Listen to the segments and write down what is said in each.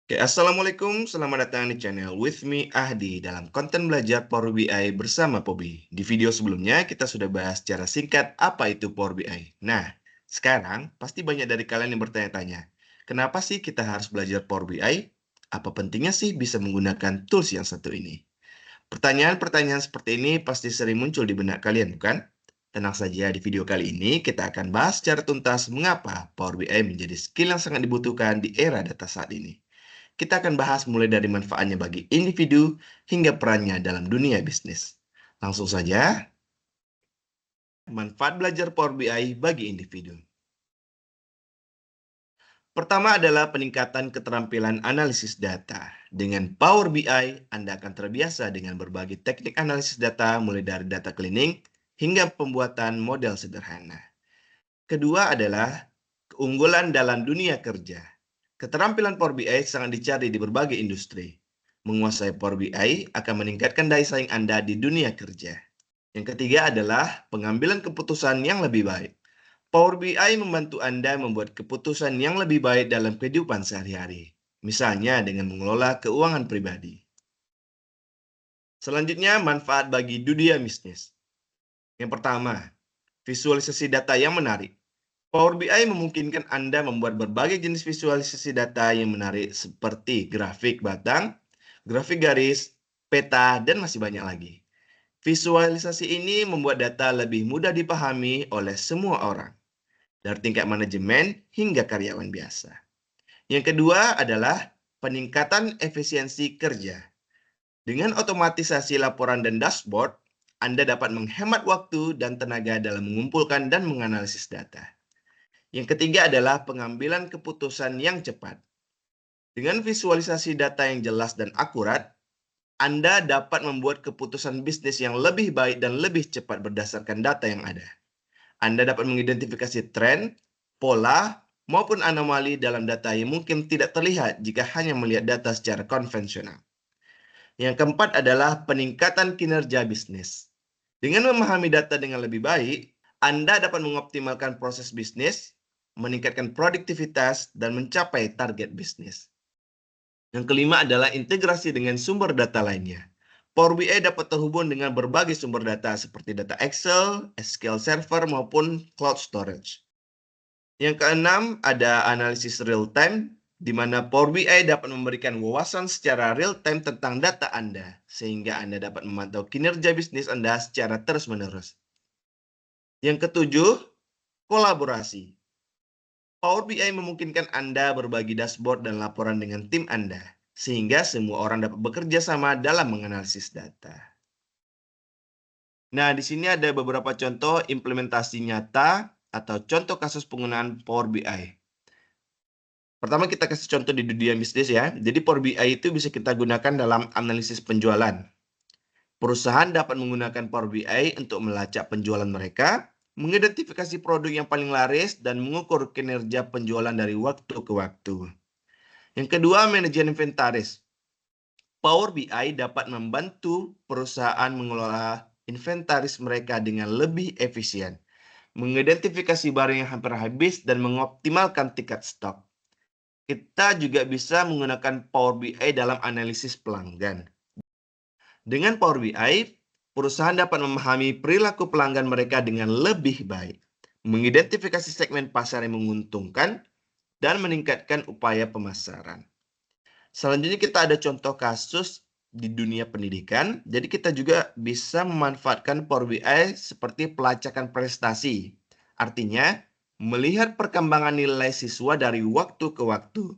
Oke, Assalamualaikum, selamat datang di channel With Me Ahdi dalam konten belajar Power BI bersama Pobi. Di video sebelumnya kita sudah bahas secara singkat apa itu Power BI. Nah, sekarang pasti banyak dari kalian yang bertanya-tanya, kenapa sih kita harus belajar Power BI? Apa pentingnya sih bisa menggunakan tools yang satu ini? Pertanyaan-pertanyaan seperti ini pasti sering muncul di benak kalian, bukan? Tenang saja, di video kali ini kita akan bahas secara tuntas mengapa Power BI menjadi skill yang sangat dibutuhkan di era data saat ini. Kita akan bahas mulai dari manfaatnya bagi individu hingga perannya dalam dunia bisnis. Langsung saja, manfaat belajar Power BI bagi individu. Pertama adalah peningkatan keterampilan analisis data. Dengan Power BI, Anda akan terbiasa dengan berbagai teknik analisis data mulai dari data cleaning hingga pembuatan model sederhana. Kedua adalah keunggulan dalam dunia kerja. Keterampilan Power BI sangat dicari di berbagai industri. Menguasai Power BI akan meningkatkan daya saing Anda di dunia kerja. Yang ketiga adalah pengambilan keputusan yang lebih baik. Power BI membantu Anda membuat keputusan yang lebih baik dalam kehidupan sehari-hari. Misalnya dengan mengelola keuangan pribadi. Selanjutnya, manfaat bagi dunia bisnis. Yang pertama, visualisasi data yang menarik. Power BI memungkinkan Anda membuat berbagai jenis visualisasi data yang menarik seperti grafik batang, grafik garis, peta, dan masih banyak lagi. Visualisasi ini membuat data lebih mudah dipahami oleh semua orang, dari tingkat manajemen hingga karyawan biasa. Yang kedua adalah peningkatan efisiensi kerja. Dengan otomatisasi laporan dan dashboard, Anda dapat menghemat waktu dan tenaga dalam mengumpulkan dan menganalisis data. Yang ketiga adalah pengambilan keputusan yang cepat. Dengan visualisasi data yang jelas dan akurat, Anda dapat membuat keputusan bisnis yang lebih baik dan lebih cepat berdasarkan data yang ada. Anda dapat mengidentifikasi tren, pola, maupun anomali dalam data yang mungkin tidak terlihat jika hanya melihat data secara konvensional. Yang keempat adalah peningkatan kinerja bisnis. Dengan memahami data dengan lebih baik, Anda dapat mengoptimalkan proses bisnis, meningkatkan produktivitas, dan mencapai target bisnis. Yang kelima adalah integrasi dengan sumber data lainnya. Power BI dapat terhubung dengan berbagai sumber data seperti data Excel, SQL Server, maupun cloud storage. Yang keenam ada analisis real-time, di mana Power BI dapat memberikan wawasan secara real-time tentang data Anda, sehingga Anda dapat memantau kinerja bisnis Anda secara terus-menerus. Yang ketujuh, kolaborasi. Power BI memungkinkan Anda berbagi dashboard dan laporan dengan tim Anda, sehingga semua orang dapat bekerja sama dalam menganalisis data. Nah, di sini ada beberapa contoh implementasi nyata atau contoh kasus penggunaan Power BI. Pertama kita kasih contoh di dunia bisnis ya. Jadi Power BI itu bisa kita gunakan dalam analisis penjualan. Perusahaan dapat menggunakan Power BI untuk melacak penjualan mereka, mengidentifikasi produk yang paling laris, dan mengukur kinerja penjualan dari waktu ke waktu. Yang kedua, manajemen inventaris. Power BI dapat membantu perusahaan mengelola inventaris mereka dengan lebih efisien, mengidentifikasi barang yang hampir habis, dan mengoptimalkan tingkat stok. Kita juga bisa menggunakan Power BI dalam analisis pelanggan. Dengan Power BI, perusahaan dapat memahami perilaku pelanggan mereka dengan lebih baik, mengidentifikasi segmen pasar yang menguntungkan, dan meningkatkan upaya pemasaran. Selanjutnya kita ada contoh kasus di dunia pendidikan. Jadi kita juga bisa memanfaatkan Power BI seperti pelacakan prestasi. Artinya, melihat perkembangan nilai siswa dari waktu ke waktu,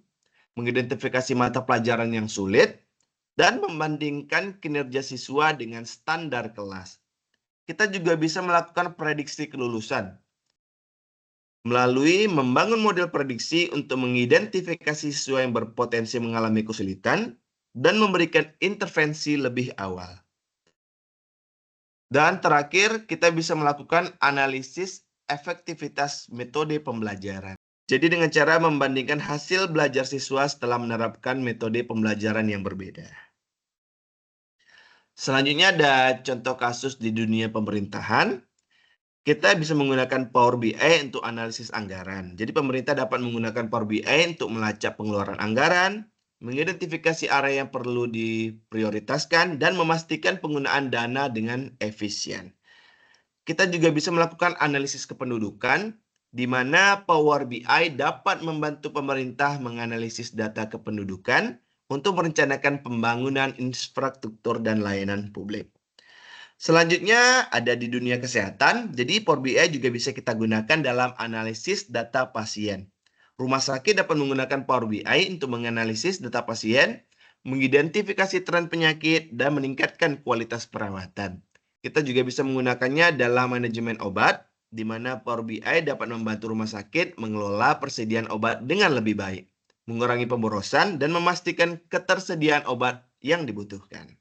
mengidentifikasi mata pelajaran yang sulit, dan membandingkan kinerja siswa dengan standar kelas. Kita juga bisa melakukan prediksi kelulusan melalui membangun model prediksi untuk mengidentifikasi siswa yang berpotensi mengalami kesulitan dan memberikan intervensi lebih awal. Dan terakhir, kita bisa melakukan analisis efektivitas metode pembelajaran. Jadi dengan cara membandingkan hasil belajar siswa setelah menerapkan metode pembelajaran yang berbeda. Selanjutnya ada contoh kasus di dunia pemerintahan. Kita bisa menggunakan Power BI untuk analisis anggaran. Jadi pemerintah dapat menggunakan Power BI untuk melacak pengeluaran anggaran, mengidentifikasi area yang perlu diprioritaskan, dan memastikan penggunaan dana dengan efisien. Kita juga bisa melakukan analisis kependudukan, di mana Power BI dapat membantu pemerintah menganalisis data kependudukan untuk merencanakan pembangunan infrastruktur dan layanan publik. Selanjutnya ada di dunia kesehatan, jadi Power BI juga bisa kita gunakan dalam analisis data pasien. Rumah sakit dapat menggunakan Power BI untuk menganalisis data pasien, mengidentifikasi tren penyakit, dan meningkatkan kualitas perawatan. Kita juga bisa menggunakannya dalam manajemen obat, di mana Power BI dapat membantu rumah sakit mengelola persediaan obat dengan lebih baik, mengurangi pemborosan, dan memastikan ketersediaan obat yang dibutuhkan.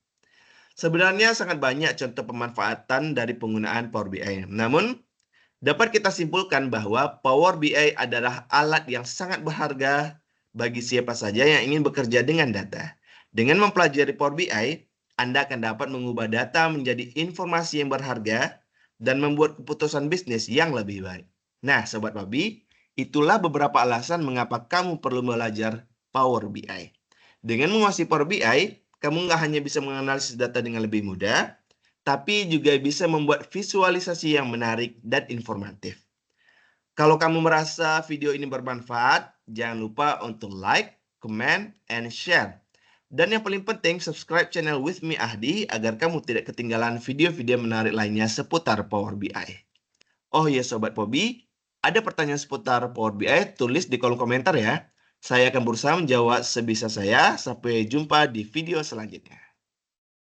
Sebenarnya sangat banyak contoh pemanfaatan dari penggunaan Power BI. Namun, dapat kita simpulkan bahwa Power BI adalah alat yang sangat berharga bagi siapa saja yang ingin bekerja dengan data. Dengan mempelajari Power BI, Anda akan dapat mengubah data menjadi informasi yang berharga dan membuat keputusan bisnis yang lebih baik. Nah, Sobat Pabi, itulah beberapa alasan mengapa kamu perlu belajar Power BI. Dengan menguasai Power BI, kamu nggak hanya bisa menganalisis data dengan lebih mudah, tapi juga bisa membuat visualisasi yang menarik dan informatif. Kalau kamu merasa video ini bermanfaat, jangan lupa untuk like, comment, and share. Dan yang paling penting, subscribe channel With Me Ahdi agar kamu tidak ketinggalan video-video menarik lainnya seputar Power BI. Oh ya Sobat Pobi, ada pertanyaan seputar Power BI, tulis di kolom komentar ya. Saya akan berusaha menjawab sebisa saya. Sampai jumpa di video selanjutnya.